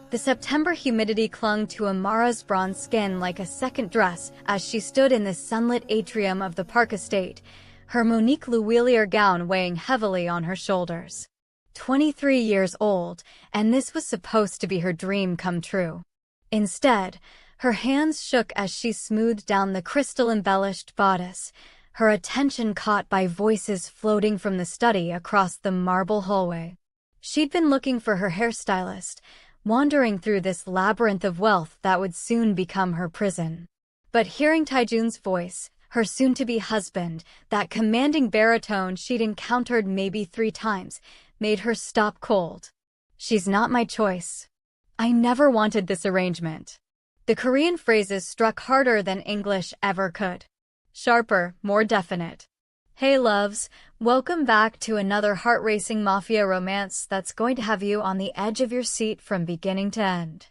The September humidity clung to Amara's bronze skin like a second dress as she stood in the sunlit atrium of the park estate, her Monique Lhuillier gown weighing heavily on her shoulders. 23 years old, and this was supposed to be her dream come true. Instead, her hands shook as she smoothed down the crystal-embellished bodice, her attention caught by voices floating from the study across the marble hallway. She'd been looking for her hairstylist, wandering through this labyrinth of wealth that would soon become her prison. But hearing Taijun's voice, her soon-to-be husband, that commanding baritone she'd encountered maybe 3 times, made her stop cold. "She's not my choice. I never wanted this arrangement." The Korean phrases struck harder than English ever could. Sharper, more definite. Hey loves, welcome back to another heart-racing Mafia romance that's going to have you on the edge of your seat from beginning to end.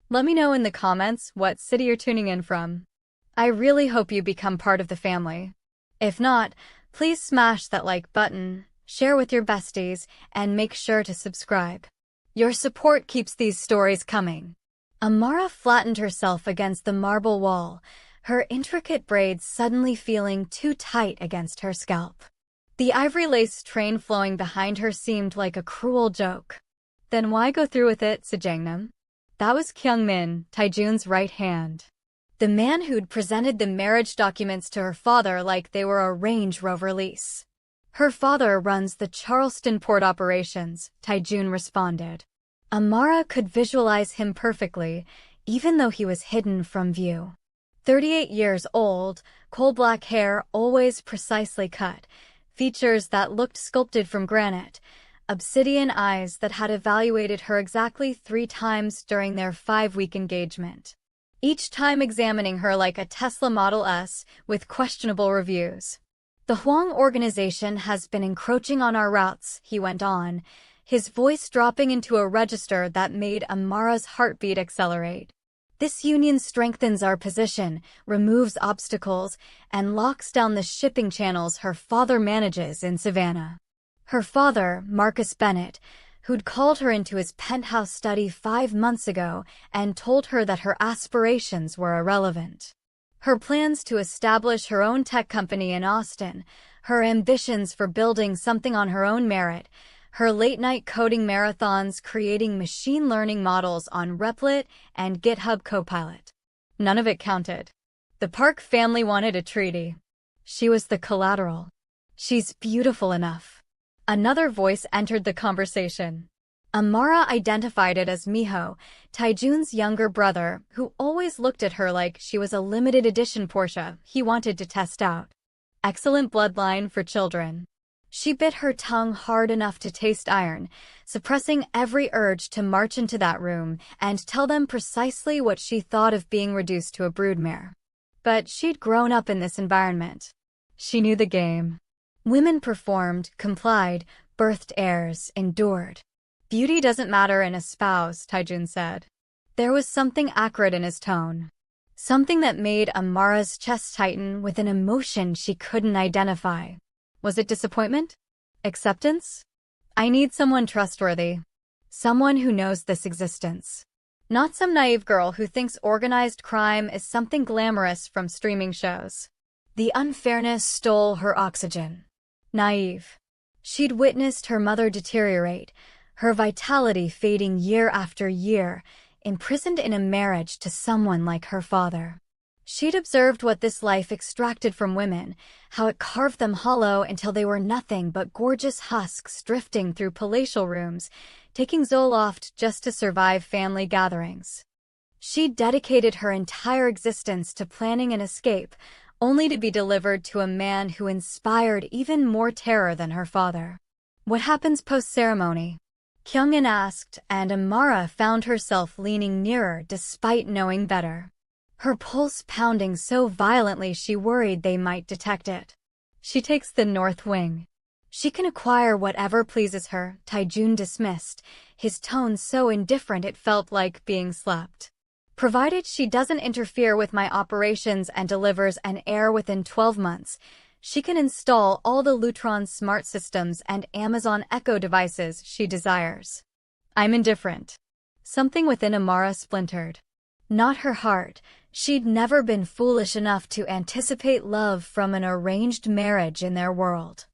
Let me know in the comments what city you're tuning in from. I really hope you become part of the family. If not, please smash that like button, share with your besties, and make sure to subscribe. Your support keeps these stories coming. Amara flattened herself against the marble wall, her intricate braids suddenly feeling too tight against her scalp. The ivory lace train flowing behind her seemed like a cruel joke. Then why go through with it, Sajangnam? That was Kyungmin, Taijun's right hand. The man who'd presented the marriage documents to her father like they were a Range Rover lease. Her father runs the Charleston port operations, Taijun responded. Amara could visualize him perfectly, even though he was hidden from view. 38 years old, coal-black hair always precisely cut, features that looked sculpted from granite, obsidian eyes that had evaluated her exactly 3 times during their 5-week engagement. Each time examining her like a Tesla Model S with questionable reviews. "The Huang organization has been encroaching on our routes," he went on, his voice dropping into a register that made Amara's heartbeat accelerate. "This union strengthens our position, removes obstacles, and locks down the shipping channels her father manages in Savannah." Her father, Marcus Bennett, who'd called her into his penthouse study 5 months ago and told her that her aspirations were irrelevant. Her plans to establish her own tech company in Austin, her ambitions for building something on her own merit, her late-night coding marathons creating machine learning models on Replit and GitHub Copilot. None of it counted. The Park family wanted a treaty. She was the collateral. "She's beautiful enough." Another voice entered the conversation. Amara identified it as Miho, Taijun's younger brother, who always looked at her like she was a limited edition Porsche he wanted to test out. Excellent bloodline for children. She bit her tongue hard enough to taste iron, suppressing every urge to march into that room and tell them precisely what she thought of being reduced to a broodmare. But she'd grown up in this environment. She knew the game. Women performed, complied, birthed heirs, endured. "Beauty doesn't matter in a spouse," Taijun said. There was something acrid in his tone. Something that made Amara's chest tighten with an emotion she couldn't identify. Was it disappointment? Acceptance? "I need someone trustworthy. Someone who knows this existence. Not some naive girl who thinks organized crime is something glamorous from streaming shows." The unfairness stole her oxygen. Naive. She'd witnessed her mother deteriorate, her vitality fading year after year, imprisoned in a marriage to someone like her father. She'd observed what this life extracted from women, how it carved them hollow until they were nothing but gorgeous husks drifting through palatial rooms, taking Zoloft just to survive family gatherings. She'd dedicated her entire existence to planning an escape, only to be delivered to a man who inspired even more terror than her father. "What happens post-ceremony?" Kyungin asked, and Amara found herself leaning nearer despite knowing better. Her pulse pounding so violently she worried they might detect it. "She takes the north wing. She can acquire whatever pleases her," Taijun dismissed, his tone so indifferent it felt like being slapped. "Provided she doesn't interfere with my operations and delivers an heir within 12 months, she can install all the Lutron smart systems and Amazon Echo devices she desires." "I'm indifferent." Something within Amara splintered. Not her heart. She'd never been foolish enough to anticipate love from an arranged marriage in their world.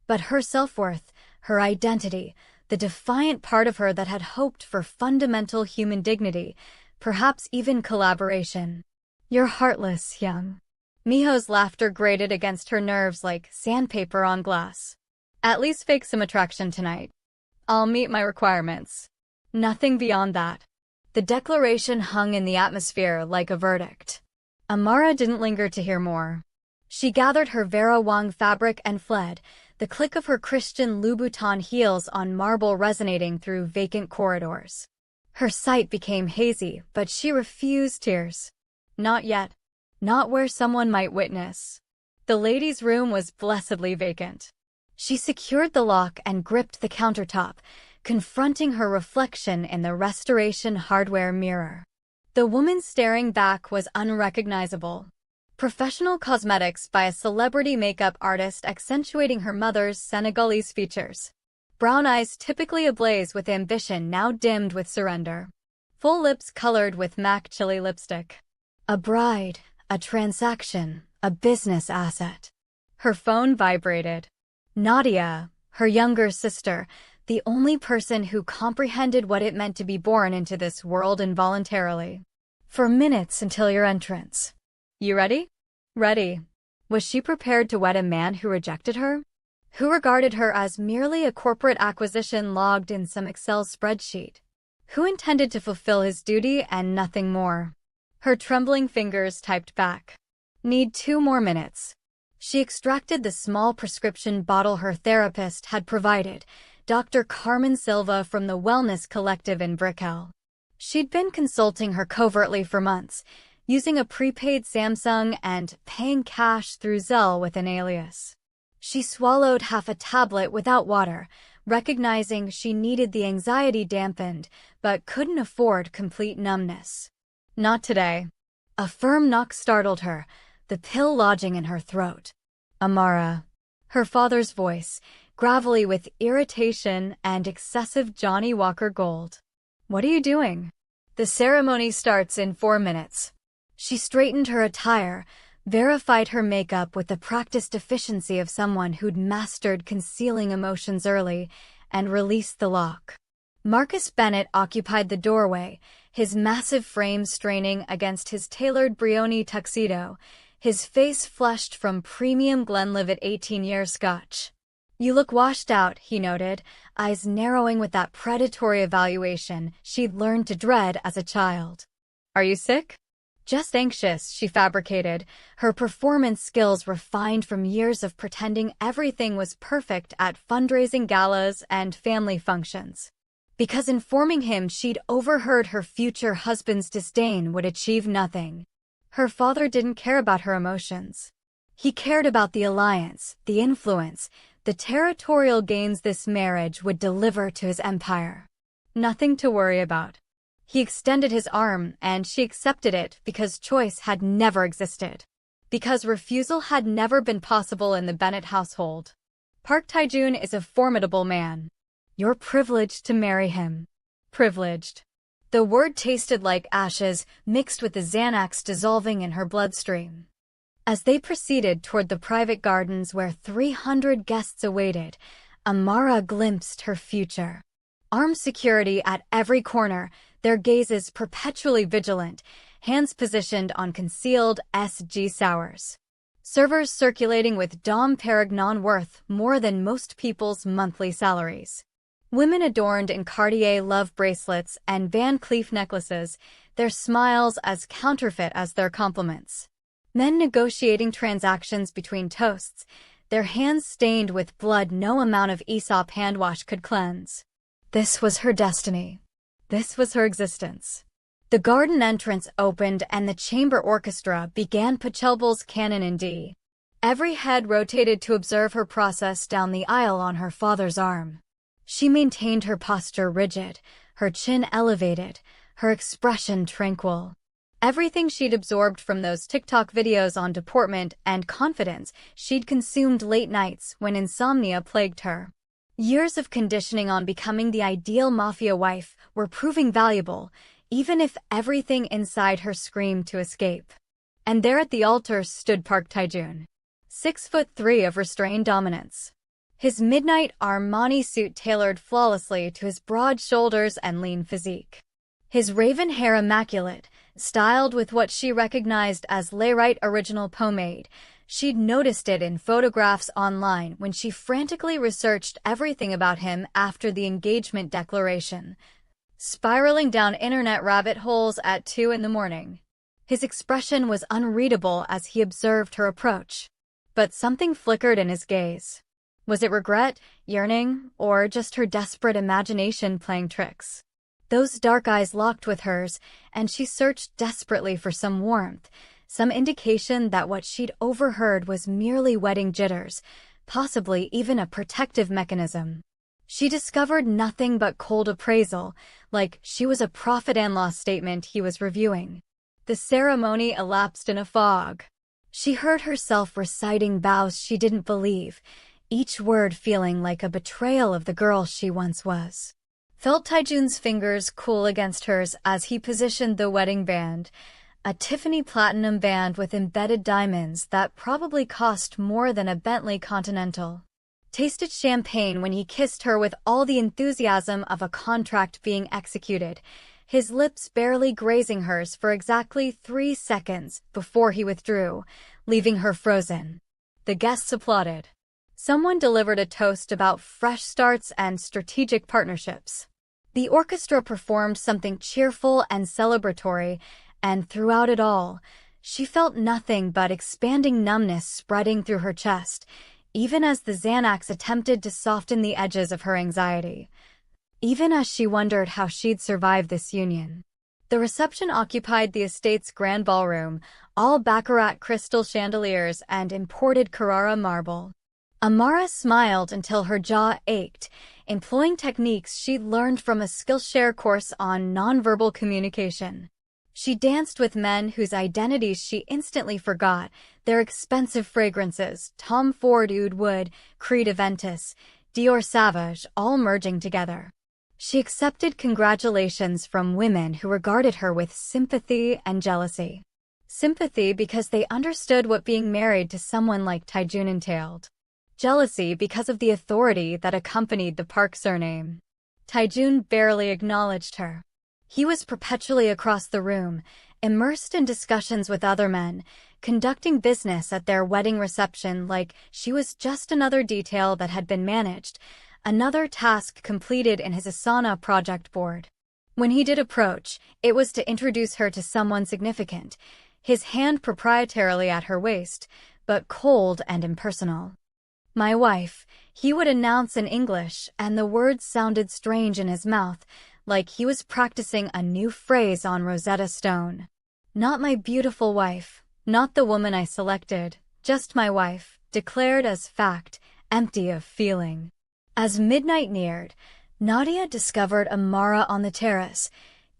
But her self-worth, her identity, the defiant part of her that had hoped for fundamental human dignity, perhaps even collaboration. "You're heartless, young." Miho's laughter grated against her nerves like sandpaper on glass. "At least fake some attraction tonight. I'll meet my requirements. Nothing beyond that." The declaration hung in the atmosphere like a verdict. Amara didn't linger to hear more. She gathered her Vera Wang fabric and fled, the click of her Christian Louboutin heels on marble resonating through vacant corridors. Her sight became hazy, but she refused tears. Not yet. Not where someone might witness. The ladies' room was blessedly vacant. She secured the lock and gripped the countertop, confronting her reflection in the Restoration hardware mirror. The woman staring back was unrecognizable. Professional cosmetics by a celebrity makeup artist accentuating her mother's Senegalese features. Brown eyes typically ablaze with ambition now dimmed with surrender. Full lips colored with MAC chili lipstick. A bride, a transaction, a business asset. Her phone vibrated. Nadia, her younger sister, the only person who comprehended what it meant to be born into this world involuntarily. "For minutes until your entrance. You ready?" Ready. Was she prepared to wed a man who rejected her? Who regarded her as merely a corporate acquisition logged in some Excel spreadsheet? Who intended to fulfill his duty and nothing more? Her trembling fingers typed back. "Need 2 more minutes." She extracted the small prescription bottle her therapist had provided, Dr. Carmen Silva from the Wellness Collective in Brickell. She'd been consulting her covertly for months, using a prepaid Samsung and paying cash through Zelle with an alias. She swallowed half a tablet without water, recognizing she needed the anxiety dampened, but couldn't afford complete numbness. Not today. A firm knock startled her, the pill lodging in her throat. "Amara." Her father's voice, gravelly with irritation and excessive Johnny Walker Gold. "What are you doing?" "The ceremony starts in 4 minutes." She straightened her attire, verified her makeup with the practiced efficiency of someone who'd mastered concealing emotions early, and released the lock. Marcus Bennett occupied the doorway, his massive frame straining against his tailored Brioni tuxedo, his face flushed from premium Glenlivet 18-year scotch. "You look washed out," he noted, eyes narrowing with that predatory evaluation she'd learned to dread as a child. "Are you sick?" "Just anxious," she fabricated, her performance skills refined from years of pretending everything was perfect at fundraising galas and family functions. Because informing him she'd overheard her future husband's disdain would achieve nothing. Her father didn't care about her emotions. He cared about the alliance, the influence, the territorial gains this marriage would deliver to his empire. Nothing to worry about. He extended his arm, and she accepted it because choice had never existed. Because refusal had never been possible in the Bennett household. "Park Tae-jun is a formidable man. You're privileged to marry him." Privileged. The word tasted like ashes mixed with the Xanax dissolving in her bloodstream. As they proceeded toward the private gardens where 300 guests awaited, Amara glimpsed her future. Armed security at every corner, their gazes perpetually vigilant, hands positioned on concealed SG sours. Servers circulating with Dom Perignon worth more than most people's monthly salaries. Women adorned in Cartier love bracelets and Van Cleef necklaces, their smiles as counterfeit as their compliments. Men negotiating transactions between toasts, their hands stained with blood no amount of Aesop handwash could cleanse. This was her destiny. This was her existence. The garden entrance opened and the chamber orchestra began Pachelbel's canon in D. Every head rotated to observe her process down the aisle on her father's arm. She maintained her posture rigid, her chin elevated, her expression tranquil. Everything she'd absorbed from those TikTok videos on deportment and confidence she'd consumed late nights when insomnia plagued her. Years of conditioning on becoming the ideal Mafia wife were proving valuable, even if everything inside her screamed to escape. And there at the altar stood Park Tae-joon, 6'3" of restrained dominance. His midnight Armani suit tailored flawlessly to his broad shoulders and lean physique. His raven hair immaculate, styled with what she recognized as Layrite original pomade. She'd noticed it in photographs online when she frantically researched everything about him after the engagement declaration, spiraling down internet rabbit holes at 2 in the morning. His expression was unreadable as he observed her approach. But something flickered in his gaze. Was it regret, yearning, or just her desperate imagination playing tricks? Those dark eyes locked with hers, and she searched desperately for some warmth, some indication that what she'd overheard was merely wedding jitters, possibly even a protective mechanism. She discovered nothing but cold appraisal, like she was a prophet-in-law statement he was reviewing. The ceremony elapsed in a fog. She heard herself reciting vows she didn't believe, each word feeling like a betrayal of the girl she once was. Felt Tae-joon's fingers cool against hers as he positioned the wedding band, a Tiffany platinum band with embedded diamonds that probably cost more than a Bentley Continental. Tasted champagne when he kissed her with all the enthusiasm of a contract being executed, his lips barely grazing hers for exactly 3 seconds before he withdrew, leaving her frozen. The guests applauded. Someone delivered a toast about fresh starts and strategic partnerships. The orchestra performed something cheerful and celebratory, and throughout it all, she felt nothing but expanding numbness spreading through her chest, even as the Xanax attempted to soften the edges of her anxiety. Even as she wondered how she'd survive this union. The reception occupied the estate's grand ballroom, all baccarat crystal chandeliers and imported Carrara marble. Amara smiled until her jaw ached, employing techniques she'd learned from a Skillshare course on nonverbal communication. She danced with men whose identities she instantly forgot, their expensive fragrances, Tom Ford Oud Wood, Creed Aventus, Dior Sauvage, all merging together. She accepted congratulations from women who regarded her with sympathy and jealousy. Sympathy because they understood what being married to someone like Tae-joon entailed. Jealousy because of the authority that accompanied the Park surname. Tae-joon barely acknowledged her. He was perpetually across the room, immersed in discussions with other men, conducting business at their wedding reception like she was just another detail that had been managed, another task completed in his Asana project board. When he did approach, it was to introduce her to someone significant, his hand proprietarily at her waist, but cold and impersonal. "My wife," he would announce in English, and the words sounded strange in his mouth, like he was practicing a new phrase on Rosetta Stone. "Not my beautiful wife, not the woman I selected, just my wife," declared as fact, empty of feeling. As midnight neared, Nadia discovered Amara on the terrace,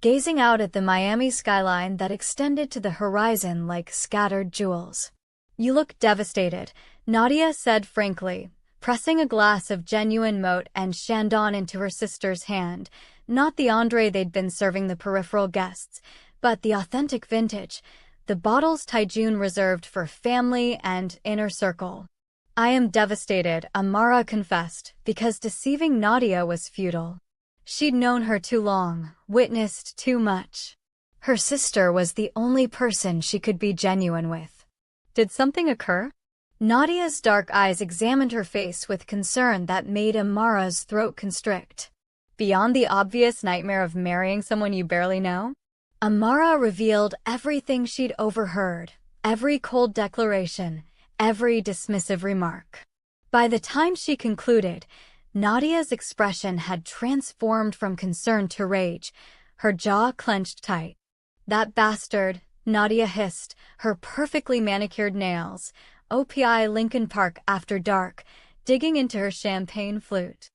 gazing out at the Miami skyline that extended to the horizon like scattered jewels. "You look devastated," Nadia said frankly, pressing a glass of genuine Moët and Chandon into her sister's hand, not the André they'd been serving the peripheral guests, but the authentic vintage, the bottles Tae-joon reserved for family and inner circle. "I am devastated," Amara confessed, because deceiving Nadia was futile. She'd known her too long, witnessed too much. Her sister was the only person she could be genuine with. "Did something occur?" Nadia's dark eyes examined her face with concern that made Amara's throat constrict. "Beyond the obvious nightmare of marrying someone you barely know?" Amara revealed everything she'd overheard, every cold declaration, every dismissive remark. By the time she concluded, Nadia's expression had transformed from concern to rage, her jaw clenched tight. "That bastard," Nadia hissed, her perfectly manicured nails, OPI Lincoln Park after dark, digging into her champagne flute.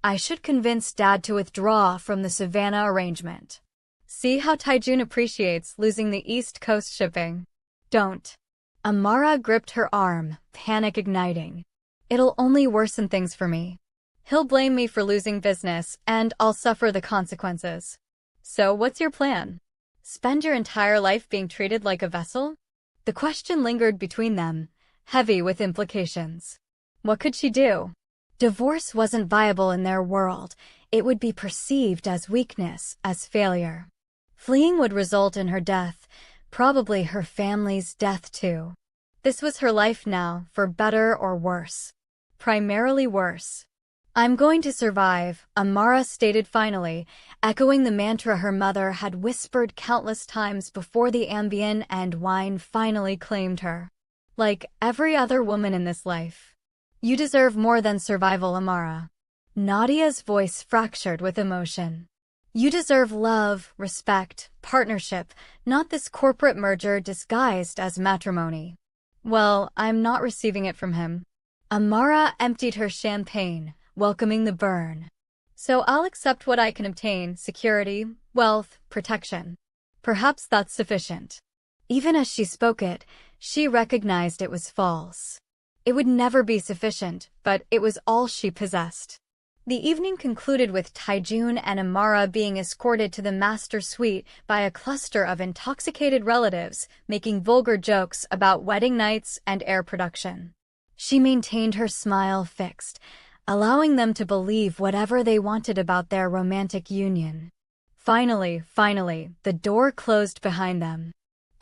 "I should convince Dad to withdraw from the Savannah arrangement. See how Tae-joon appreciates losing the East Coast shipping." "Don't." Amara gripped her arm, panic igniting. "It'll only worsen things for me." He'll blame me for losing business, and I'll suffer the consequences. So what's your plan? Spend your entire life being treated like a vessel? The question lingered between them, heavy with implications. What could she do? Divorce wasn't viable in their world. It would be perceived as weakness, as failure. Fleeing would result in her death, probably her family's death too. This was her life now, for better or worse. Primarily worse. I'm going to survive, Amara stated finally, echoing the mantra her mother had whispered countless times before the Ambien and wine finally claimed her. Like every other woman in this life. You deserve more than survival, Amara. Nadia's voice fractured with emotion. You deserve love, respect, partnership, not this corporate merger disguised as matrimony. Well, I'm not receiving it from him. Amara emptied her champagne, welcoming the burn. So I'll accept what I can obtain, security, wealth, protection. Perhaps that's sufficient. Even as she spoke it, she recognized it was false. It would never be sufficient, but it was all she possessed. The evening concluded with Taijun and Amara being escorted to the master suite by a cluster of intoxicated relatives making vulgar jokes about wedding nights and air production. She maintained her smile fixed, allowing them to believe whatever they wanted about their romantic union. Finally, the door closed behind them.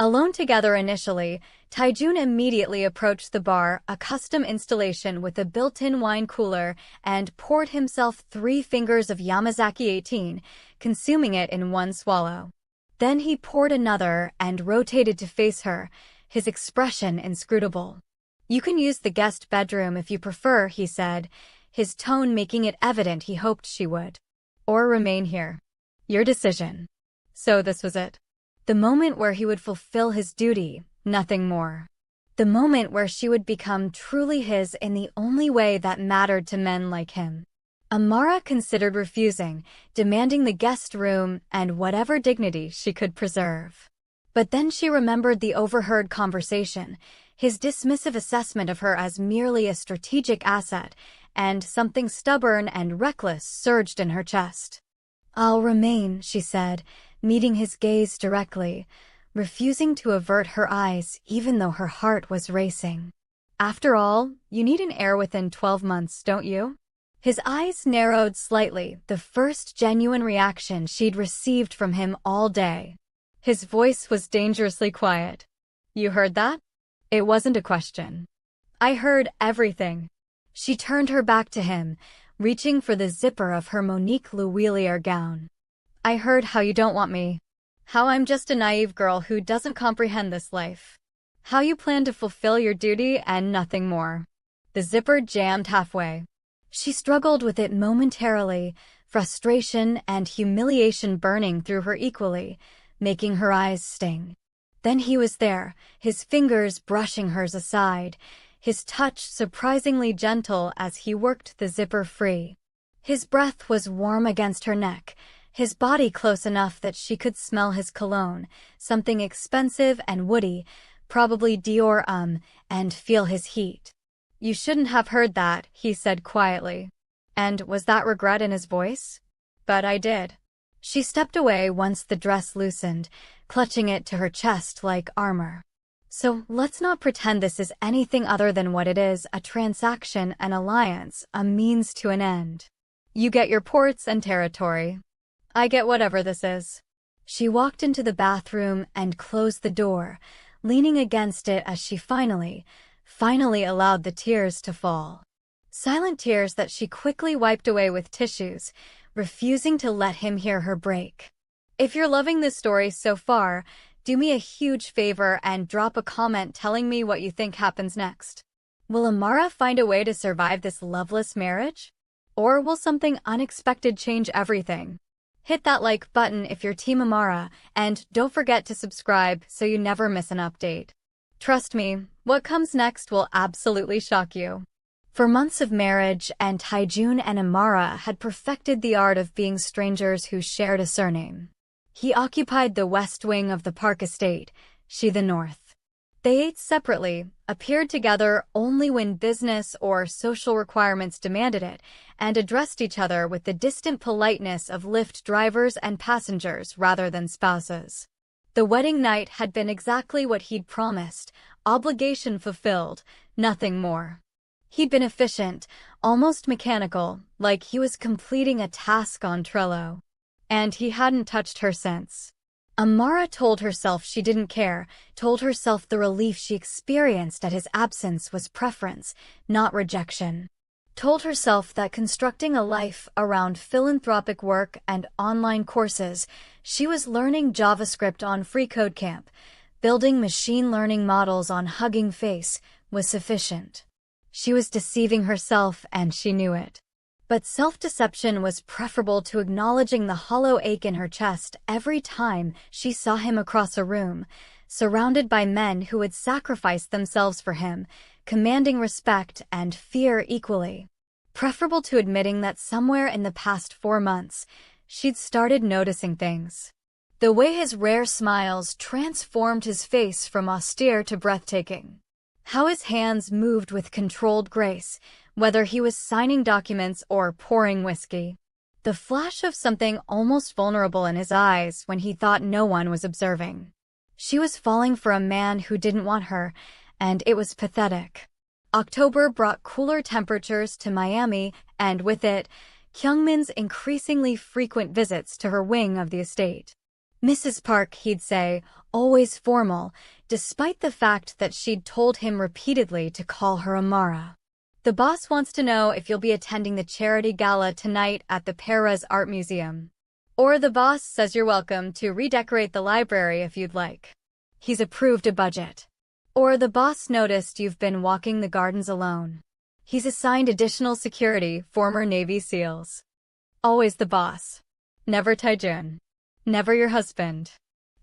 Alone together initially, Taijun immediately approached the bar, a custom installation with a built-in wine cooler, and poured himself 3 fingers of Yamazaki 18, consuming it in one swallow. Then he poured another and rotated to face her, his expression inscrutable. You can use the guest bedroom if you prefer, he said, his tone making it evident he hoped she would. Or remain here. Your decision. So this was it. The moment where he would fulfill his duty, nothing more. The moment where she would become truly his in the only way that mattered to men like him. Amara considered refusing, demanding the guest room and whatever dignity she could preserve. But then she remembered the overheard conversation, his dismissive assessment of her as merely a strategic asset, and something stubborn and reckless surged in her chest. I'll remain, she said, meeting his gaze directly, refusing to avert her eyes even though her heart was racing. After all, you need an heir within 12 months, don't you? His eyes narrowed slightly, the first genuine reaction she'd received from him all day. His voice was dangerously quiet. You heard that? It wasn't a question. I heard everything. She turned her back to him, reaching for the zipper of her Monique Louillier gown. I heard how you don't want me. How I'm just a naive girl who doesn't comprehend this life. How you plan to fulfill your duty and nothing more. The zipper jammed halfway. She struggled with it momentarily, frustration and humiliation burning through her equally, making her eyes sting. Then he was there, his fingers brushing hers aside, his touch surprisingly gentle as he worked the zipper free. His breath was warm against her neck, his body close enough that she could smell his cologne, something expensive and woody, probably Dior and feel his heat. You shouldn't have heard that, he said quietly. And was that regret in his voice? But I did. She stepped away once the dress loosened, clutching it to her chest like armor. So let's not pretend this is anything other than what it is, a transaction, an alliance, a means to an end. You get your ports and territory. I get whatever this is. She walked into the bathroom and closed the door, leaning against it as she finally allowed the tears to fall. Silent tears that she quickly wiped away with tissues, refusing to let him hear her break. If you're loving this story so far, do me a huge favor and drop a comment telling me what you think happens next. Will Amara find a way to survive this loveless marriage? Or will something unexpected change everything? Hit that like button if you're Team Amara, and don't forget to subscribe so you never miss an update. Trust me, what comes next will absolutely shock you. For months of marriage, and Taijun and Amara had perfected the art of being strangers who shared a surname. He occupied the west wing of the Park estate, she the north. They ate separately, appeared together only when business or social requirements demanded it, and addressed each other with the distant politeness of Lyft drivers and passengers rather than spouses. The wedding night had been exactly what he'd promised, obligation fulfilled, nothing more. He'd been efficient, almost mechanical, like he was completing a task on Trello. And he hadn't touched her since. Amara told herself she didn't care, told herself the relief she experienced at his absence was preference, not rejection. Told herself that constructing a life around philanthropic work and online courses, she was learning JavaScript on FreeCodeCamp, building machine learning models on Hugging Face, was sufficient. She was deceiving herself and she knew it. But self-deception was preferable to acknowledging the hollow ache in her chest every time she saw him across a room, surrounded by men who would sacrifice themselves for him, commanding respect and fear equally. Preferable to admitting that somewhere in the past 4 months, she'd started noticing things. The way his rare smiles transformed his face from austere to breathtaking. How his hands moved with controlled grace, whether he was signing documents or pouring whiskey. The flash of something almost vulnerable in his eyes when he thought no one was observing. She was falling for a man who didn't want her, and it was pathetic. October brought cooler temperatures to Miami, and with it, Kyungmin's increasingly frequent visits to her wing of the estate. Mrs. Park, he'd say, always formal, despite the fact that she'd told him repeatedly to call her Amara. The boss wants to know if you'll be attending the charity gala tonight at the Perez Art Museum. Or the boss says you're welcome to redecorate the library if you'd like. He's approved a budget. Or the boss noticed you've been walking the gardens alone. He's assigned additional security, former Navy SEALs. Always the boss. Never Taejun. Never your husband.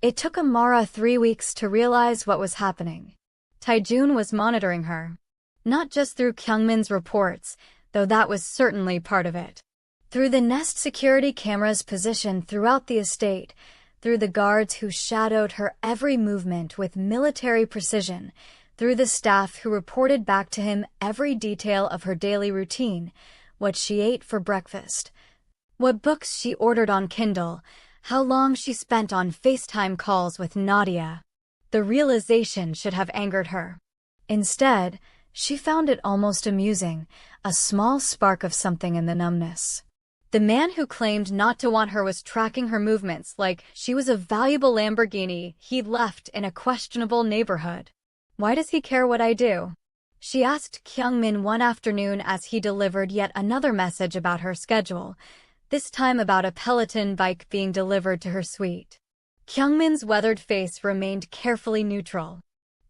It took Amara 3 weeks to realize what was happening. Taejun was monitoring her. Not just through Kyungmin's reports, though that was certainly part of it. Through the Nest security cameras positioned throughout the estate, through the guards who shadowed her every movement with military precision, through the staff who reported back to him every detail of her daily routine, what she ate for breakfast, what books she ordered on Kindle, how long she spent on FaceTime calls with Nadia. The realization should have angered her. Instead, she found it almost amusing, a small spark of something in the numbness. The man who claimed not to want her was tracking her movements like she was a valuable Lamborghini he'd left in a questionable neighborhood. Why does he care what I do? She asked Kyungmin one afternoon as he delivered yet another message about her schedule, this time about a Peloton bike being delivered to her suite. Kyungmin's weathered face remained carefully neutral.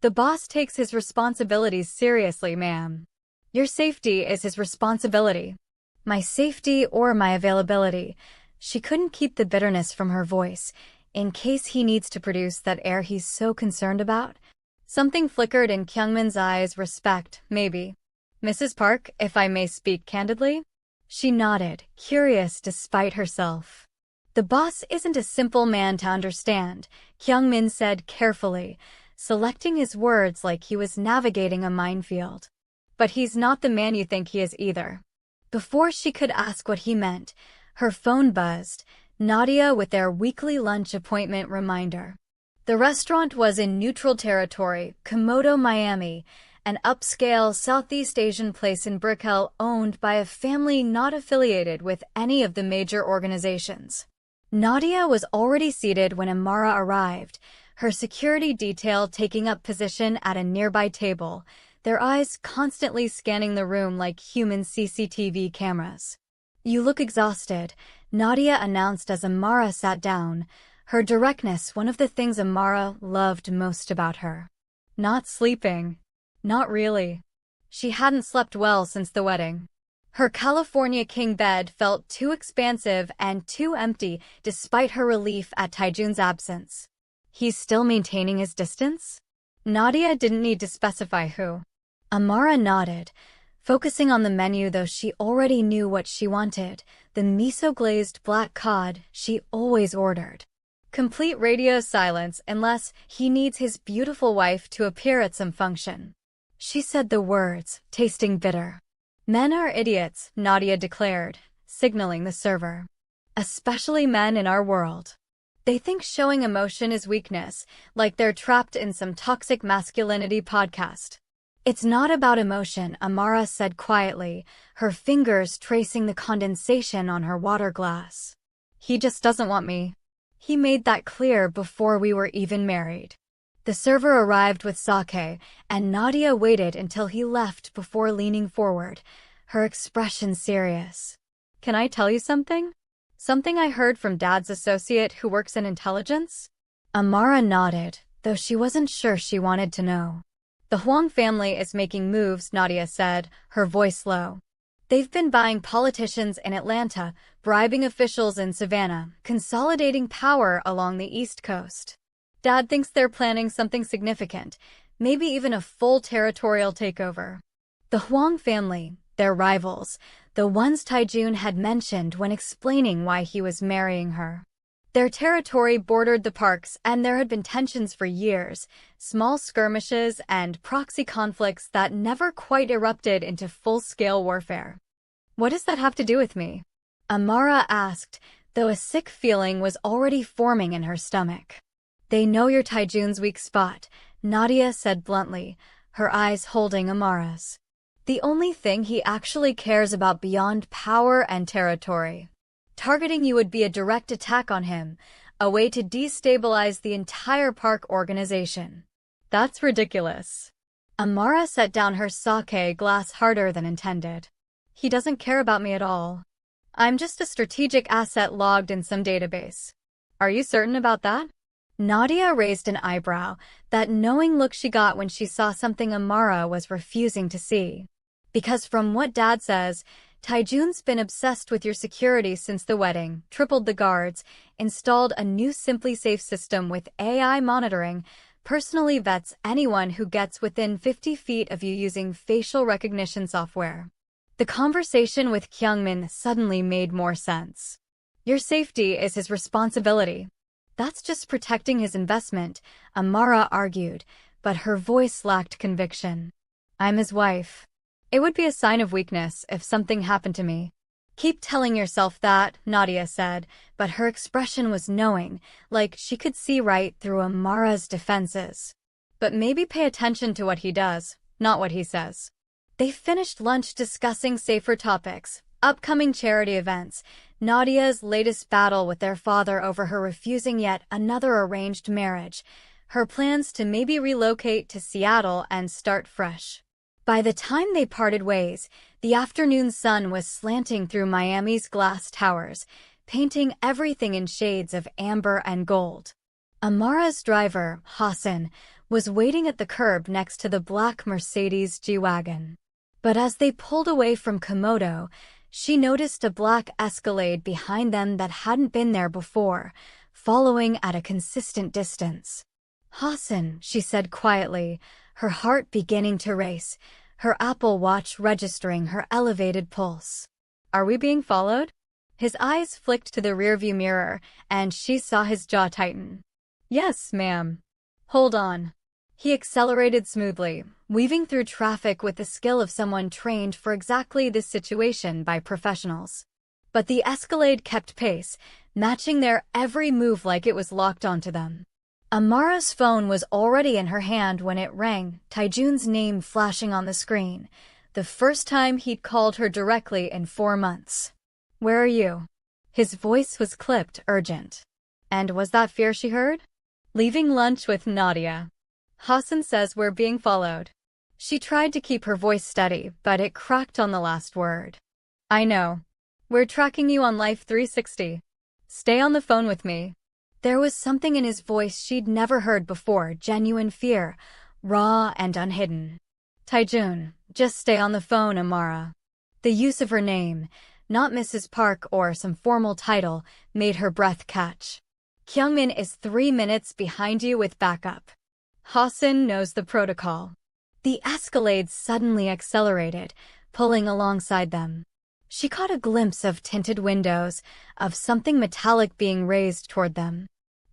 The boss takes his responsibilities seriously, ma'am. Your safety is his responsibility. My safety or my availability. She couldn't keep the bitterness from her voice, in case he needs to produce that air he's so concerned about. Something flickered in Kyungmin's eyes, respect, maybe. Mrs. Park, if I may speak candidly? She nodded, curious despite herself. The boss isn't a simple man to understand, Kyungmin said carefully, selecting his words like he was navigating a minefield. But he's not the man you think he is either. Before she could ask what he meant, her phone buzzed, Nadia with their weekly lunch appointment reminder. The restaurant was in neutral territory, Komodo, Miami, an upscale Southeast Asian place in Brickell owned by a family not affiliated with any of the major organizations. Nadia was already seated when Amara arrived, her security detail taking up position at a nearby table, their eyes constantly scanning the room like human CCTV cameras. You look exhausted, Nadia announced as Amara sat down, her directness one of the things Amara loved most about her. Not sleeping. Not really. She hadn't slept well since the wedding. Her California king bed felt too expansive and too empty despite her relief at Taejun's absence. He's still maintaining his distance? Nadia didn't need to specify who. Amara nodded, focusing on the menu though she already knew what she wanted, the miso-glazed black cod she always ordered. Complete radio silence unless he needs his beautiful wife to appear at some function. She said the words, tasting bitter. Men are idiots, Nadia declared, signaling the server. Especially men in our world. They think showing emotion is weakness, like they're trapped in some toxic masculinity podcast. It's not about emotion, Amara said quietly, her fingers tracing the condensation on her water glass. He just doesn't want me. He made that clear before we were even married. The server arrived with sake, and Nadia waited until he left before leaning forward, her expression serious. Can I tell you something? Something I heard from Dad's associate who works in intelligence? Amara nodded, though she wasn't sure she wanted to know. The Huang family is making moves, Nadia said, her voice low. They've been buying politicians in Atlanta, bribing officials in Savannah, consolidating power along the East Coast. Dad thinks they're planning something significant, maybe even a full territorial takeover. The Huang family, their rivals, the ones Taijun had mentioned when explaining why he was marrying her. Their territory bordered the parks, and there had been tensions for years, small skirmishes and proxy conflicts that never quite erupted into full-scale warfare. What does that have to do with me? Amara asked, though a sick feeling was already forming in her stomach. They know you're Taijun's weak spot, Nadia said bluntly, her eyes holding Amara's. The only thing he actually cares about beyond power and territory. Targeting you would be a direct attack on him, a way to destabilize the entire park organization. That's ridiculous. Amara set down her sake glass harder than intended. He doesn't care about me at all. I'm just a strategic asset logged in some database. Are you certain about that? Nadia raised an eyebrow, that knowing look she got when she saw something Amara was refusing to see. Because from what Dad says, Taijun's been obsessed with your security since the wedding, tripled the guards, installed a new Simply Safe system with AI monitoring, personally vets anyone who gets within 50 feet of you using facial recognition software. The conversation with Kyungmin suddenly made more sense. Your safety is his responsibility. That's just protecting his investment, Amara argued, but her voice lacked conviction. I'm his wife. It would be a sign of weakness if something happened to me. Keep telling yourself that, Nadia said, but her expression was knowing, like she could see right through Amara's defenses. But maybe pay attention to what he does, not what he says. They finished lunch discussing safer topics, upcoming charity events, Nadia's latest battle with their father over her refusing yet another arranged marriage, her plans to maybe relocate to Seattle and start fresh. By the time they parted ways, the afternoon sun was slanting through Miami's glass towers, painting everything in shades of amber and gold. Amara's driver, Hassan, was waiting at the curb next to the black Mercedes G-Wagon. But as they pulled away from Komodo, she noticed a black Escalade behind them that hadn't been there before, following at a consistent distance. Hassan, she said quietly, her heart beginning to race, her Apple Watch registering her elevated pulse. Are we being followed? His eyes flicked to the rearview mirror, and she saw his jaw tighten. Yes, ma'am. Hold on. He accelerated smoothly, weaving through traffic with the skill of someone trained for exactly this situation by professionals. But the Escalade kept pace, matching their every move like it was locked onto them. Amara's phone was already in her hand when it rang, Taijun's name flashing on the screen, the first time he'd called her directly in 4 months. Where are you? His voice was clipped, urgent. And was that fear she heard? Leaving lunch with Nadia. Hassan says we're being followed. She tried to keep her voice steady, but it cracked on the last word. I know. We're tracking you on Life 360. Stay on the phone with me. There was something in his voice she'd never heard before, genuine fear, raw and unhidden. Taijun, just stay on the phone, Amara. The use of her name, not Mrs. Park or some formal title, made her breath catch. Kyungmin is 3 minutes behind you with backup. Hassan knows the protocol. The Escalade suddenly accelerated, pulling alongside them. She caught a glimpse of tinted windows, of something metallic being raised toward them.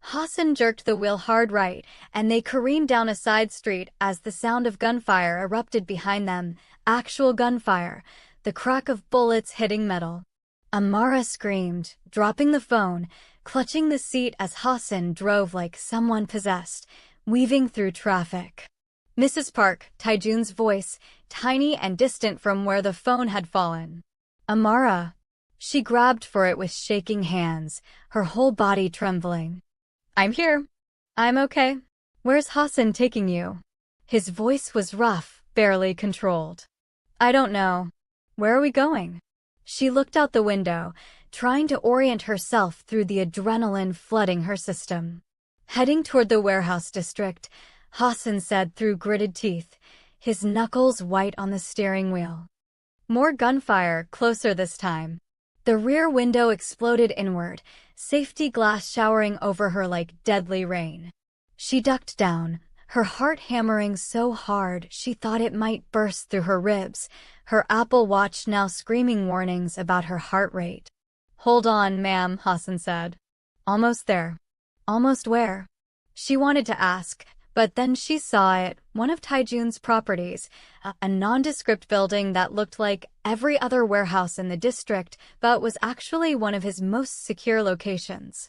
Hassan jerked the wheel hard right, and they careened down a side street as the sound of gunfire erupted behind them. Actual gunfire, the crack of bullets hitting metal. Amara screamed, dropping the phone, clutching the seat as Hassan drove like someone possessed, weaving through traffic. Mrs. Park, Taijun's voice, tiny and distant from where the phone had fallen. Amara. She grabbed for it with shaking hands, her whole body trembling. I'm here. I'm okay. Where's Hassan taking you? His voice was rough, barely controlled. I don't know. Where are we going? She looked out the window, trying to orient herself through the adrenaline flooding her system. Heading toward the warehouse district, Hassan said through gritted teeth, his knuckles white on the steering wheel. More gunfire, closer this time. The rear window exploded inward, safety glass showering over her like deadly rain. She ducked down, her heart hammering so hard she thought it might burst through her ribs, her Apple Watch now screaming warnings about her heart rate. Hold on, ma'am, Hassan said. Almost there. Almost where? She wanted to ask, but then she saw it, one of Taijun's properties, a nondescript building that looked like every other warehouse in the district, but was actually one of his most secure locations.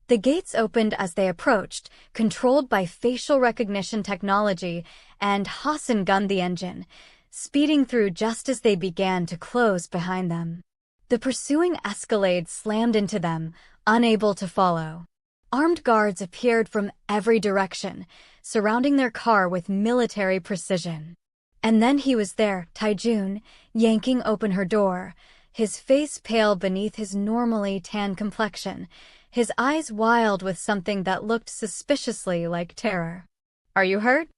The gates opened as they approached, controlled by facial recognition technology, and Hassan gunned the engine, speeding through just as they began to close behind them. The pursuing Escalade slammed into them, unable to follow. Armed guards appeared from every direction, surrounding their car with military precision. And then he was there, Taijun, yanking open her door, his face pale beneath his normally tan complexion, his eyes wild with something that looked suspiciously like terror. Are you hurt?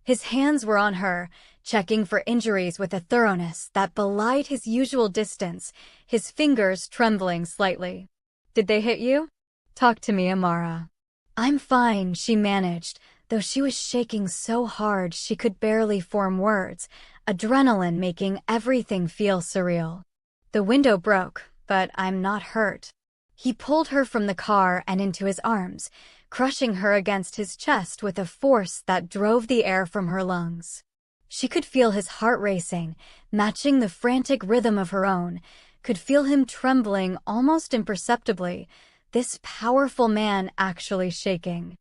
His hands were on her, checking for injuries with a thoroughness that belied his usual distance, his fingers trembling slightly. Did they hit you? Talk to me, Amara. I'm fine, she managed, though she was shaking so hard she could barely form words, adrenaline making everything feel surreal. The window broke, but I'm not hurt. He pulled her from the car and into his arms, crushing her against his chest with a force that drove the air from her lungs. She could feel his heart racing, matching the frantic rhythm of her own, could feel him trembling almost imperceptibly, this powerful man actually shaking.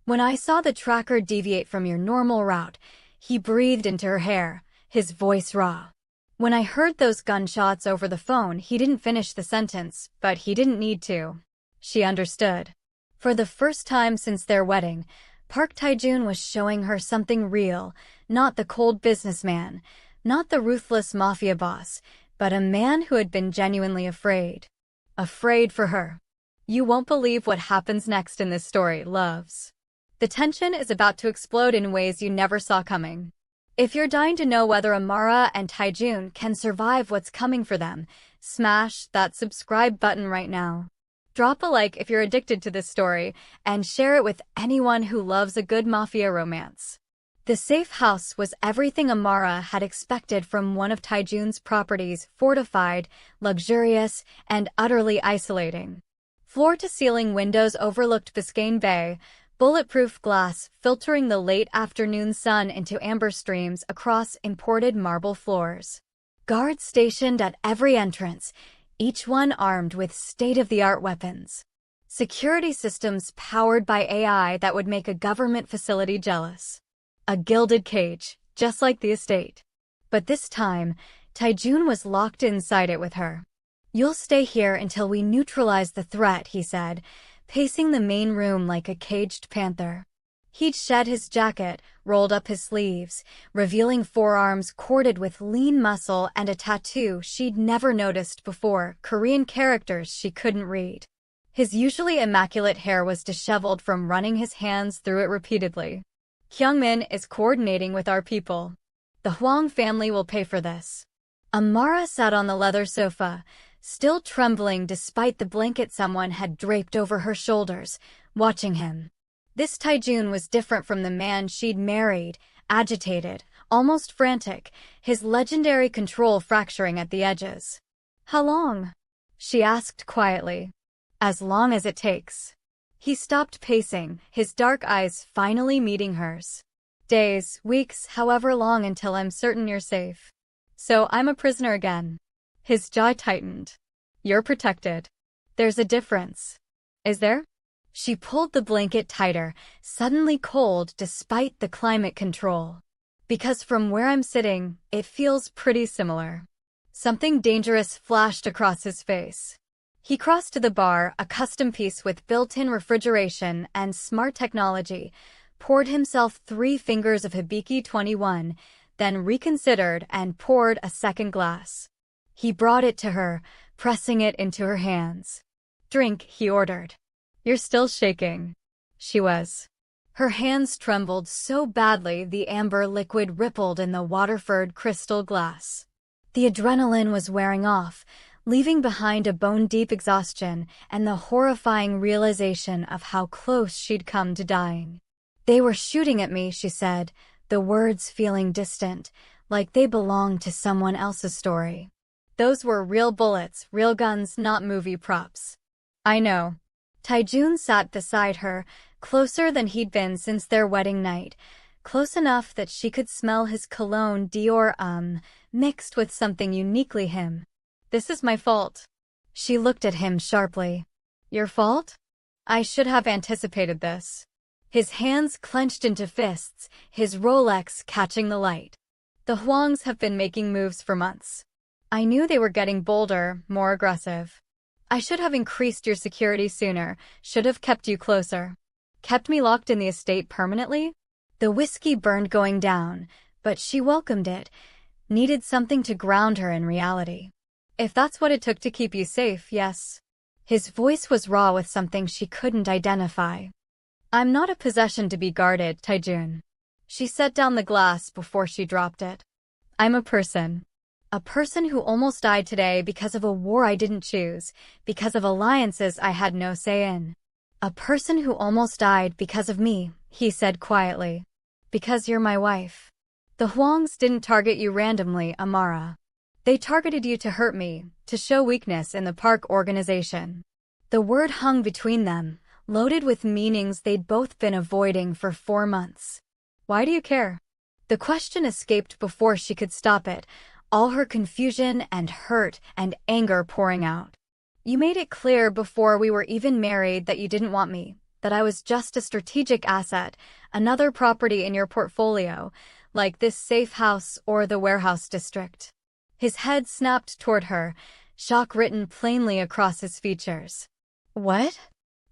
When I saw the tracker deviate from your normal route, he breathed into her hair, his voice raw. When I heard those gunshots over the phone, he didn't finish the sentence, but he didn't need to. She understood. For the first time since their wedding, Park Taijun was showing her something real, not the cold businessman, not the ruthless Mafia boss, but a man who had been genuinely afraid. Afraid for her. You won't believe what happens next in this story, loves. The tension is about to explode in ways you never saw coming. If you're dying to know whether Amara and Taijun can survive what's coming for them, smash that subscribe button right now. Drop a like if you're addicted to this story, and share it with anyone who loves a good mafia romance. The safe house was everything Amara had expected from one of Taijun's properties, fortified, luxurious, and utterly isolating. Floor-to-ceiling windows overlooked Biscayne Bay, bulletproof glass filtering the late afternoon sun into amber streams across imported marble floors. Guards stationed at every entrance, each one armed with state-of-the-art weapons. Security systems powered by AI that would make a government facility jealous. A gilded cage, just like the estate. But this time, Taijun was locked inside it with her. You'll stay here until we neutralize the threat, he said, pacing the main room like a caged panther. He'd shed his jacket, rolled up his sleeves, revealing forearms corded with lean muscle and a tattoo she'd never noticed before, Korean characters she couldn't read. His usually immaculate hair was disheveled from running his hands through it repeatedly. Kyungmin is coordinating with our people. The Hwang family will pay for this. Amara sat on the leather sofa, still trembling despite the blanket someone had draped over her shoulders, watching him. This Taijun was different from the man she'd married, agitated, almost frantic, his legendary control fracturing at the edges. How long? She asked quietly. As long as it takes. He stopped pacing, his dark eyes finally meeting hers. Days, weeks, however long until I'm certain you're safe. So I'm a prisoner again. His jaw tightened. You're protected. There's a difference. Is there? She pulled the blanket tighter, suddenly cold despite the climate control. Because from where I'm sitting, it feels pretty similar. Something dangerous flashed across his face. He crossed to the bar, a custom piece with built-in refrigeration and smart technology, poured himself 3 fingers of Hibiki 21, then reconsidered and poured a second glass. He brought it to her, pressing it into her hands. Drink, he ordered. You're still shaking. She was. Her hands trembled so badly the amber liquid rippled in the Waterford crystal glass. The adrenaline was wearing off, leaving behind a bone-deep exhaustion and the horrifying realization of how close she'd come to dying. They were shooting at me, she said, the words feeling distant, like they belonged to someone else's story. Those were real bullets, real guns, not movie props. I know. Taijun sat beside her, closer than he'd been since their wedding night, close enough that she could smell his cologne Dior mixed with something uniquely him. This is my fault. She looked at him sharply. Your fault? I should have anticipated this. His hands clenched into fists, his Rolex catching the light. The Huangs have been making moves for months. I knew they were getting bolder, more aggressive. I should have increased your security sooner, should have kept you closer. Kept me locked in the estate permanently? The whiskey burned going down, but she welcomed it, needed something to ground her in reality. If that's what it took to keep you safe, yes. His voice was raw with something she couldn't identify. I'm not a possession to be guarded, Taijun. She set down the glass before she dropped it. I'm a person. A person who almost died today because of a war I didn't choose, because of alliances I had no say in. A person who almost died because of me, he said quietly. Because you're my wife. The Huangs didn't target you randomly, Amara. They targeted you to hurt me, to show weakness in the park organization. The word hung between them, loaded with meanings they'd both been avoiding for 4 months. Why do you care? The question escaped before she could stop it, all her confusion and hurt and anger pouring out. You made it clear before we were even married that you didn't want me, that I was just a strategic asset, another property in your portfolio, like this safe house or the warehouse district. His head snapped toward her, shock written plainly across his features. What?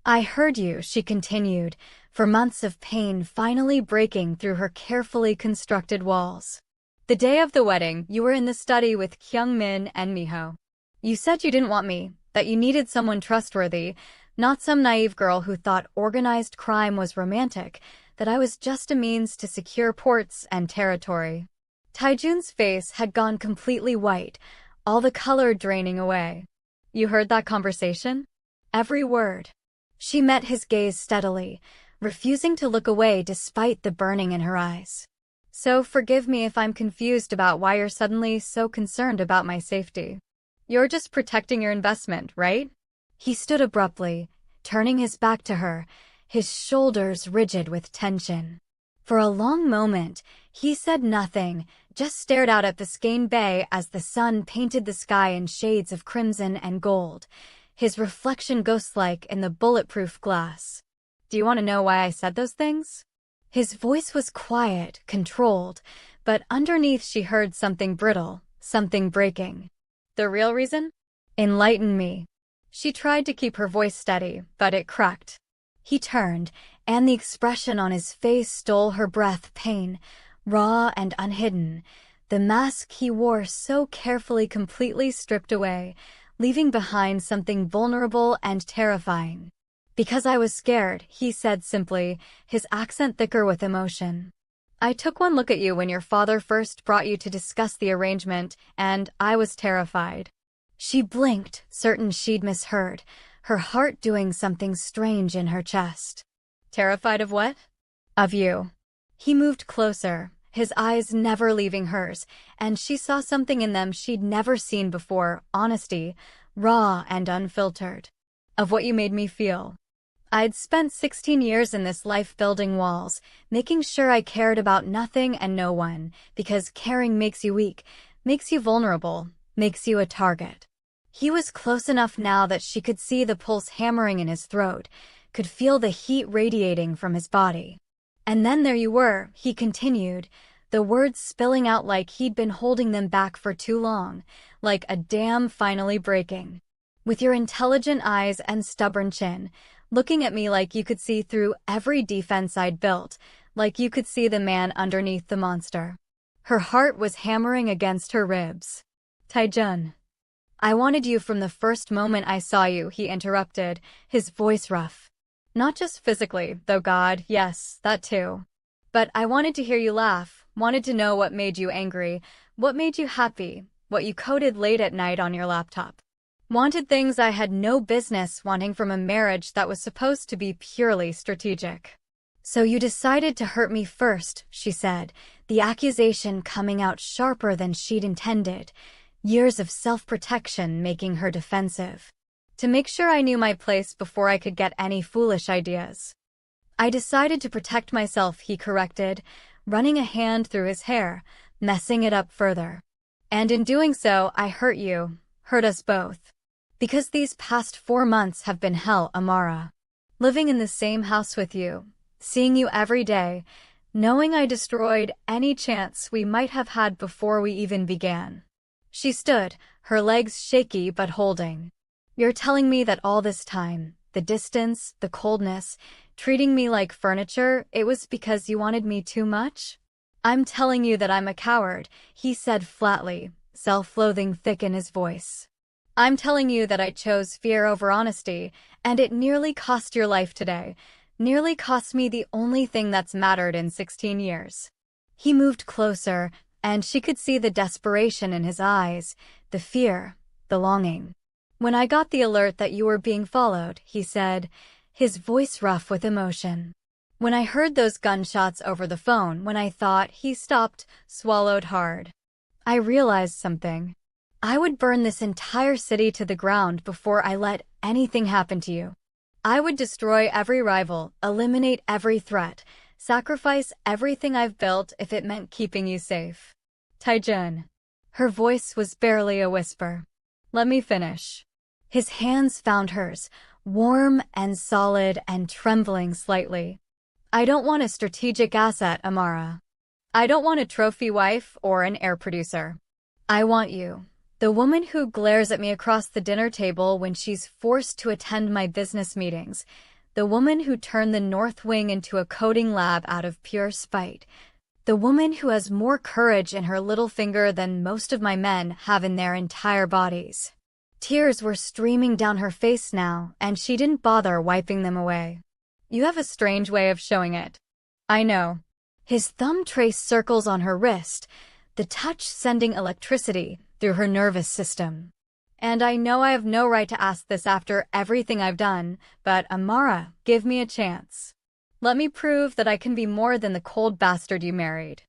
I heard you, she continued, for months of pain finally breaking through her carefully constructed walls. The day of the wedding, you were in the study with Kyung-min and Miho. You said you didn't want me, that you needed someone trustworthy, not some naive girl who thought organized crime was romantic, that I was just a means to secure ports and territory. Taijun's face had gone completely white, all the color draining away. You heard that conversation? Every word. She met his gaze steadily, refusing to look away despite the burning in her eyes. So forgive me if I'm confused about why you're suddenly so concerned about my safety. You're just protecting your investment, right? He stood abruptly, turning his back to her, his shoulders rigid with tension. For a long moment, he said nothing, just stared out at Biscayne Bay as the sun painted the sky in shades of crimson and gold, his reflection ghost-like in the bulletproof glass. Do you want to know why I said those things? His voice was quiet, controlled, but underneath she heard something brittle, something breaking. The real reason? Enlighten me. She tried to keep her voice steady, but it cracked. He turned, and the expression on his face stole her breath, pain, raw and unhidden, the mask he wore so carefully completely stripped away, leaving behind something vulnerable and terrifying. Because I was scared, he said simply, his accent thicker with emotion. I took one look at you when your father first brought you to discuss the arrangement, and I was terrified. She blinked, certain she'd misheard, her heart doing something strange in her chest. Terrified of what? Of you. He moved closer, his eyes never leaving hers, and she saw something in them she'd never seen before, honesty, raw and unfiltered. Of what you made me feel. I'd spent 16 years in this life building walls, making sure I cared about nothing and no one, because caring makes you weak, makes you vulnerable, makes you a target. He was close enough now that she could see the pulse hammering in his throat, could feel the heat radiating from his body. And then there you were, he continued, the words spilling out like he'd been holding them back for too long, like a dam finally breaking. With your intelligent eyes and stubborn chin, looking at me like you could see through every defense I'd built, like you could see the man underneath the monster. Her heart was hammering against her ribs. Taejun. I wanted you from the first moment I saw you, he interrupted, his voice rough. Not just physically, though God, yes, that too. But I wanted to hear you laugh, wanted to know what made you angry, what made you happy, what you coded late at night on your laptop. Wanted things I had no business wanting from a marriage that was supposed to be purely strategic. So you decided to hurt me first, she said, the accusation coming out sharper than she'd intended, years of self-protection making her defensive. To make sure I knew my place before I could get any foolish ideas. I decided to protect myself, he corrected, running a hand through his hair, messing it up further. And in doing so, I hurt you, hurt us both. Because these past 4 months have been hell, Amara. Living in the same house with you, seeing you every day, knowing I destroyed any chance we might have had before we even began. She stood, her legs shaky but holding. You're telling me that all this time, the distance, the coldness, treating me like furniture, it was because you wanted me too much? I'm telling you that I'm a coward, he said flatly, self-loathing thick in his voice. I'm telling you that I chose fear over honesty, and it nearly cost your life today, nearly cost me the only thing that's mattered in 16 years. He moved closer, and she could see the desperation in his eyes, the fear, the longing. When I got the alert that you were being followed, he said, his voice rough with emotion. When I heard those gunshots over the phone, when I thought, he stopped, swallowed hard. I realized something. I would burn this entire city to the ground before I let anything happen to you. I would destroy every rival, eliminate every threat, sacrifice everything I've built if it meant keeping you safe. Taejun. Her voice was barely a whisper. Let me finish. His hands found hers, warm and solid and trembling slightly. I don't want a strategic asset, Amara. I don't want a trophy wife or an air producer. I want you. The woman who glares at me across the dinner table when she's forced to attend my business meetings. The woman who turned the North Wing into a coding lab out of pure spite. The woman who has more courage in her little finger than most of my men have in their entire bodies. Tears were streaming down her face now, and she didn't bother wiping them away. You have a strange way of showing it. I know. His thumb traced circles on her wrist, the touch sending electricity through her nervous system. And I know I have no right to ask this after everything I've done, but Amara, give me a chance. Let me prove that I can be more than the cold bastard you married.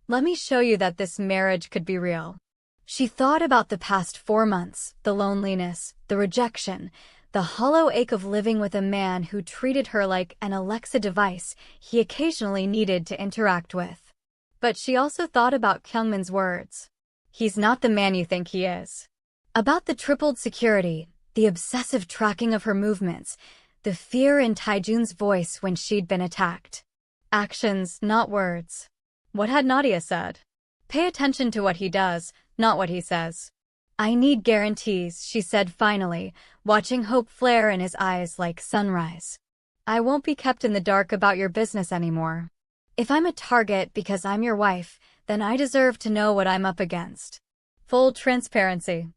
Let me show you that this marriage could be real. She thought about the past 4 months, the loneliness, the rejection, the hollow ache of living with a man who treated her like an Alexa device he occasionally needed to interact with. But she also thought about Kyungmin's words. He's not the man you think he is. About the tripled security, the obsessive tracking of her movements, the fear in Taejun's voice when she'd been attacked. Actions, not words. What had Nadia said? Pay attention to what he does, not what he says. I need guarantees, she said finally, watching hope flare in his eyes like sunrise. I won't be kept in the dark about your business anymore. If I'm a target because I'm your wife, then I deserve to know what I'm up against. Full transparency.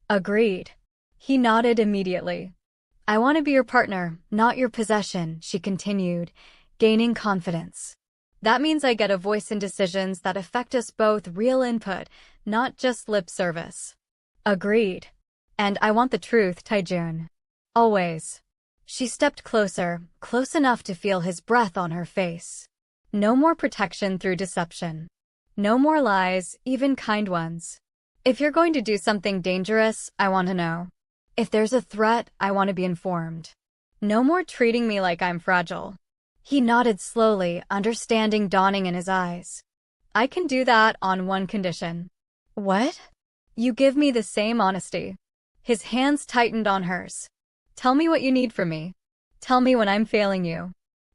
Agreed. He nodded immediately. I want to be your partner, not your possession, she continued, gaining confidence. That means I get a voice in decisions that affect us both, real input, not just lip service. Agreed. And I want the truth, Taejun. Always. She stepped closer, close enough to feel his breath on her face. No more protection through deception. No more lies, even kind ones. If you're going to do something dangerous, I want to know. If there's a threat, I want to be informed. No more treating me like I'm fragile. He nodded slowly, understanding dawning in his eyes. I can do that on one condition. What? You give me the same honesty. His hands tightened on hers. Tell me what you need from me. Tell me when I'm failing you.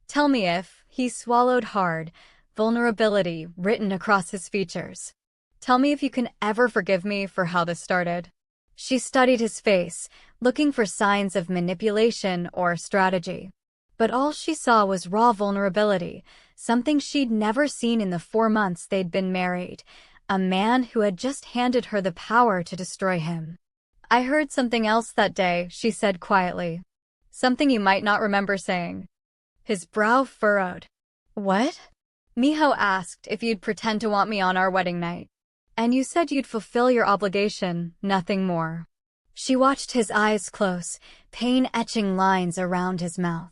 Tell me if, he swallowed hard, vulnerability written across his features. Tell me if you can ever forgive me for how this started. She studied his face, looking for signs of manipulation or strategy. But all she saw was raw vulnerability, something she'd never seen in the 4 months they'd been married, a man who had just handed her the power to destroy him. I heard something else that day, she said quietly. Something you might not remember saying. His brow furrowed. What? Miho asked if you'd pretend to want me on our wedding night. And you said you'd fulfill your obligation, nothing more. She watched his eyes close, pain etching lines around his mouth.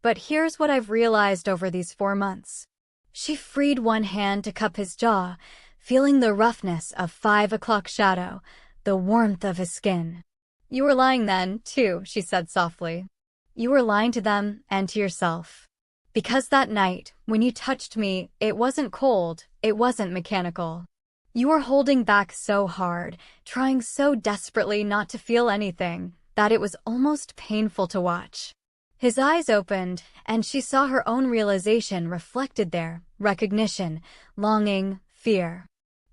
But here's what I've realized over these 4 months. She freed one hand to cup his jaw, feeling the roughness of 5 o'clock shadow, the warmth of his skin. You were lying then, too, she said softly. You were lying to them and to yourself. Because that night, when you touched me, it wasn't cold, it wasn't mechanical. You were holding back so hard, trying so desperately not to feel anything, that it was almost painful to watch. His eyes opened, and she saw her own realization reflected there, recognition, longing, fear.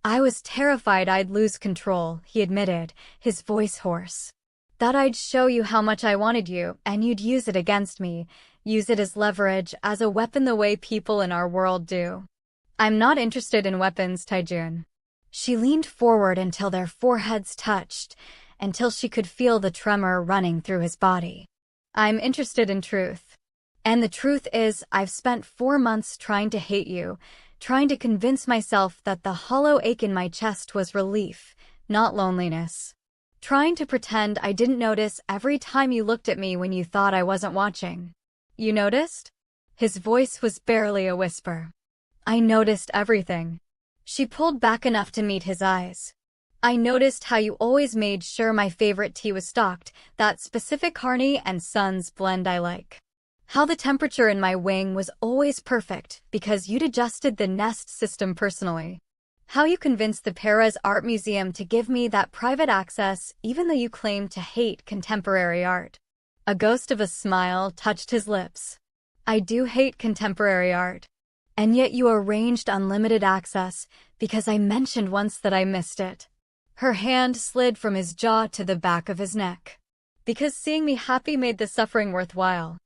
I was terrified I'd lose control, he admitted, his voice hoarse. That I'd show you how much I wanted you, and you'd use it against me, use it as leverage, as a weapon the way people in our world do. I'm not interested in weapons, Taijun. She leaned forward until their foreheads touched, until she could feel the tremor running through his body. I'm interested in truth. And the truth is, I've spent 4 months trying to hate you, trying to convince myself that the hollow ache in my chest was relief, not loneliness. Trying to pretend I didn't notice every time you looked at me when you thought I wasn't watching. You noticed? His voice was barely a whisper. I noticed everything. She pulled back enough to meet his eyes. I noticed how you always made sure my favorite tea was stocked, that specific Carney and Sons blend I like. How the temperature in my wing was always perfect because you'd adjusted the nest system personally. How you convinced the Perez Art Museum to give me that private access even though you claimed to hate contemporary art. A ghost of a smile touched his lips. I do hate contemporary art. And yet you arranged unlimited access because I mentioned once that I missed it. Her hand slid from his jaw to the back of his neck. Because seeing me happy made the suffering worthwhile.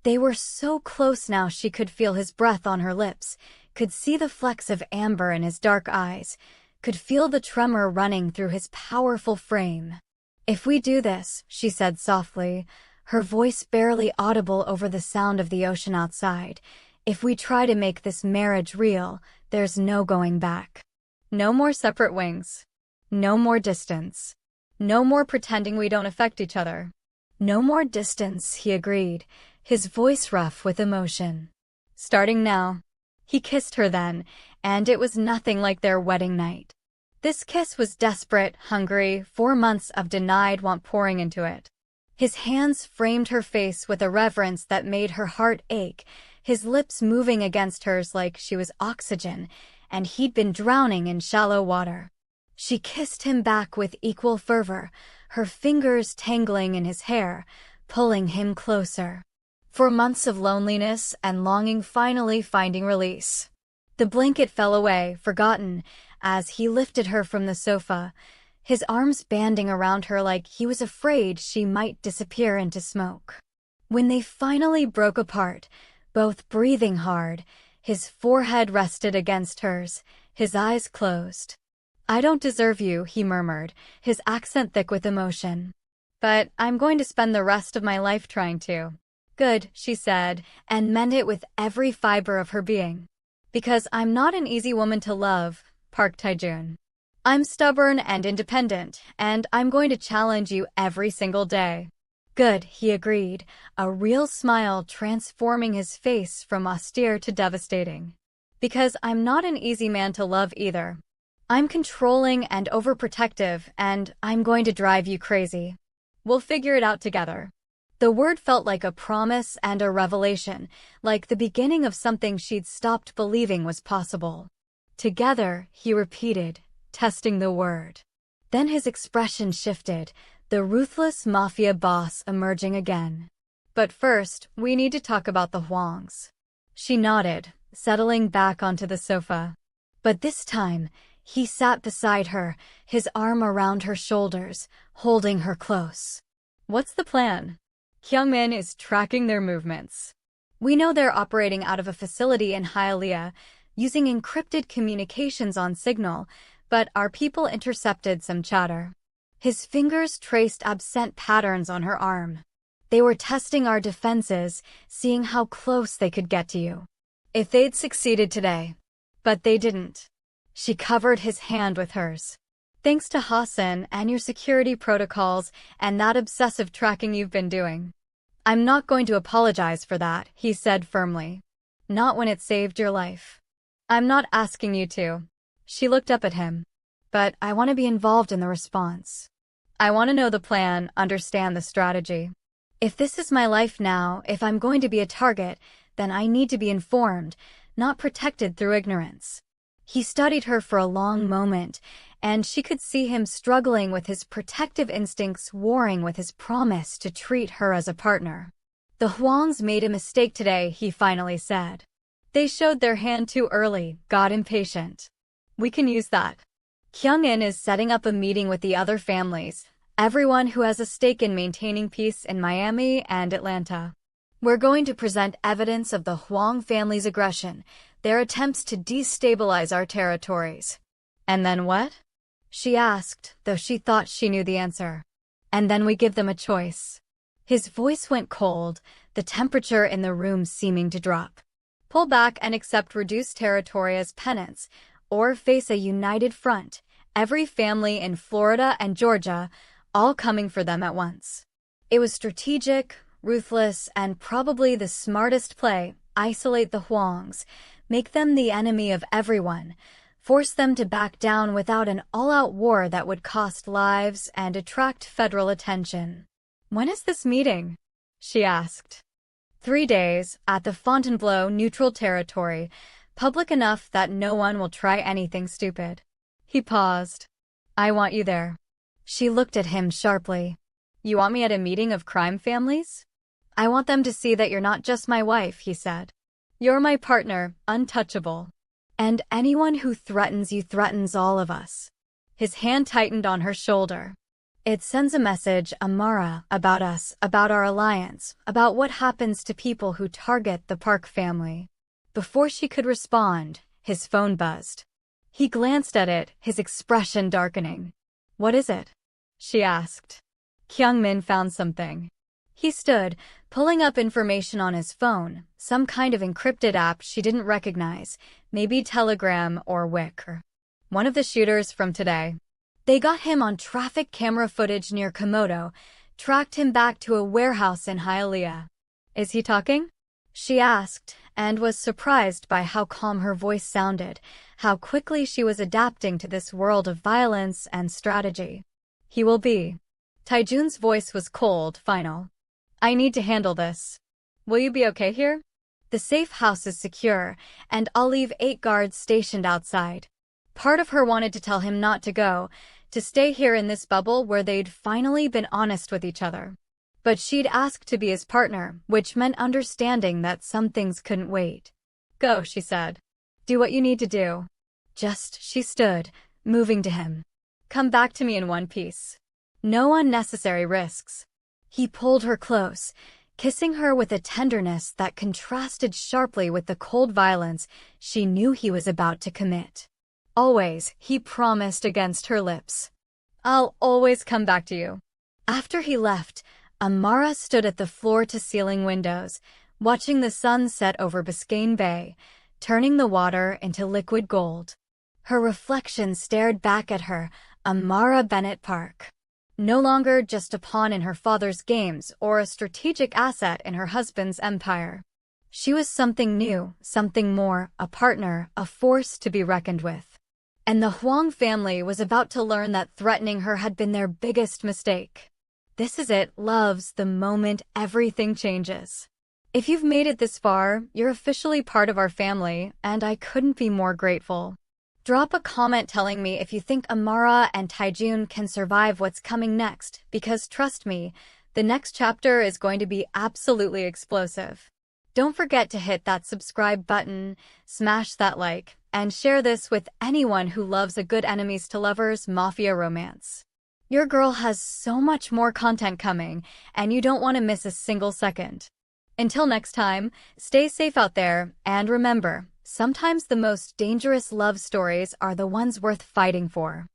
They were so close now she could feel his breath on her lips, could see the flecks of amber in his dark eyes, could feel the tremor running through his powerful frame. If we do this, she said softly, her voice barely audible over the sound of the ocean outside, if we try to make this marriage real, there's no going back. No more separate wings. No more distance. No more pretending we don't affect each other. No more distance, he agreed, his voice rough with emotion. Starting now. He kissed her then, and it was nothing like their wedding night. This kiss was desperate, hungry, 4 months of denied want pouring into it. His hands framed her face with a reverence that made her heart ache, his lips moving against hers like she was oxygen, and he'd been drowning in shallow water. She kissed him back with equal fervor, her fingers tangling in his hair, pulling him closer. For months of loneliness and longing finally finding release. The blanket fell away, forgotten, as he lifted her from the sofa, his arms banding around her like he was afraid she might disappear into smoke. When they finally broke apart, both breathing hard, his forehead rested against hers, his eyes closed. I don't deserve you, he murmured, his accent thick with emotion. But I'm going to spend the rest of my life trying to. Good, she said, and meant it with every fiber of her being. Because I'm not an easy woman to love, Park Taijun. I'm stubborn and independent, and I'm going to challenge you every single day. Good, he agreed, a real smile transforming his face from austere to devastating. Because I'm not an easy man to love either. I'm controlling and overprotective, and I'm going to drive you crazy. We'll figure it out together. The word felt like a promise and a revelation, like the beginning of something she'd stopped believing was possible. Together, he repeated, testing the word. Then his expression shifted, the ruthless Mafia boss emerging again. But first, we need to talk about the Huangs. She nodded, settling back onto the sofa. But this time, he sat beside her, his arm around her shoulders, holding her close. What's the plan? Kyungmin is tracking their movements. We know they're operating out of a facility in Hialeah, using encrypted communications on Signal, but our people intercepted some chatter. His fingers traced absent patterns on her arm. They were testing our defenses, seeing how close they could get to you. If they'd succeeded today. But they didn't. She covered his hand with hers. Thanks to Hassan and your security protocols and that obsessive tracking you've been doing. I'm not going to apologize for that, he said firmly. Not when it saved your life. I'm not asking you to. She looked up at him. But I want to be involved in the response. I want to know the plan, understand the strategy. If this is my life now, if I'm going to be a target, then I need to be informed, not protected through ignorance. He studied her for a long moment, and she could see him struggling with his protective instincts warring with his promise to treat her as a partner. The Huangs made a mistake today, he finally said. They showed their hand too early, got impatient. We can use that. Kyungin is setting up a meeting with the other families, everyone who has a stake in maintaining peace in Miami and Atlanta. We're going to present evidence of the Huang family's aggression, their attempts to destabilize our territories. And then what? She asked, though she thought she knew the answer. And then we give them a choice. His voice went cold, the temperature in the room seeming to drop. Pull back and accept reduced territory as penance, or face a united front, every family in Florida and Georgia, all coming for them at once. It was strategic, ruthless, and probably the smartest play. Isolate the Huangs, make them the enemy of everyone, force them to back down without an all-out war that would cost lives and attract federal attention. When is this meeting? She asked. 3 days, at the Fontainebleau neutral territory, public enough that no one will try anything stupid. He paused. I want you there. She looked at him sharply. You want me at a meeting of crime families? I want them to see that you're not just my wife, he said. You're my partner, untouchable. And anyone who threatens you threatens all of us. His hand tightened on her shoulder. It sends a message, Amara, about us, about our alliance, about what happens to people who target the Park family. Before she could respond, his phone buzzed. He glanced at it, his expression darkening. What is it? She asked. Kyungmin found something. He stood, pulling up information on his phone, some kind of encrypted app she didn't recognize, maybe Telegram or Wick. One of the shooters from today. They got him on traffic camera footage near Komodo, tracked him back to a warehouse in Hialeah. Is he talking? She asked, and was surprised by how calm her voice sounded, how quickly she was adapting to this world of violence and strategy. He will be. Taijun's voice was cold, final. I need to handle this. Will you be okay here? The safe house is secure, and I'll leave 8 guards stationed outside. Part of her wanted to tell him not to go, to stay here in this bubble where they'd finally been honest with each other. But she'd asked to be his partner, which meant understanding that some things couldn't wait. Go, she said. Do what you need to do. She stood, moving to him. Come back to me in one piece. No unnecessary risks. He pulled her close, kissing her with a tenderness that contrasted sharply with the cold violence she knew he was about to commit. Always, he promised against her lips. I'll always come back to you. After he left, Amara stood at the floor-to-ceiling windows, watching the sun set over Biscayne Bay, turning the water into liquid gold. Her reflection stared back at her, Amara Bennett Park. No longer just a pawn in her father's games or a strategic asset in her husband's empire. She was something new, something more, a partner, a force to be reckoned with. And the Huang family was about to learn that threatening her had been their biggest mistake. This is it, loves the moment everything changes. If you've made it this far, you're officially part of our family, and I couldn't be more grateful. Drop a comment telling me if you think Amara and Taijun can survive what's coming next, because trust me, the next chapter is going to be absolutely explosive. Don't forget to hit that subscribe button, smash that like, and share this with anyone who loves a good enemies to lovers Mafia romance. Your girl has so much more content coming, and you don't want to miss a single second. Until next time, stay safe out there, and remember, sometimes the most dangerous love stories are the ones worth fighting for.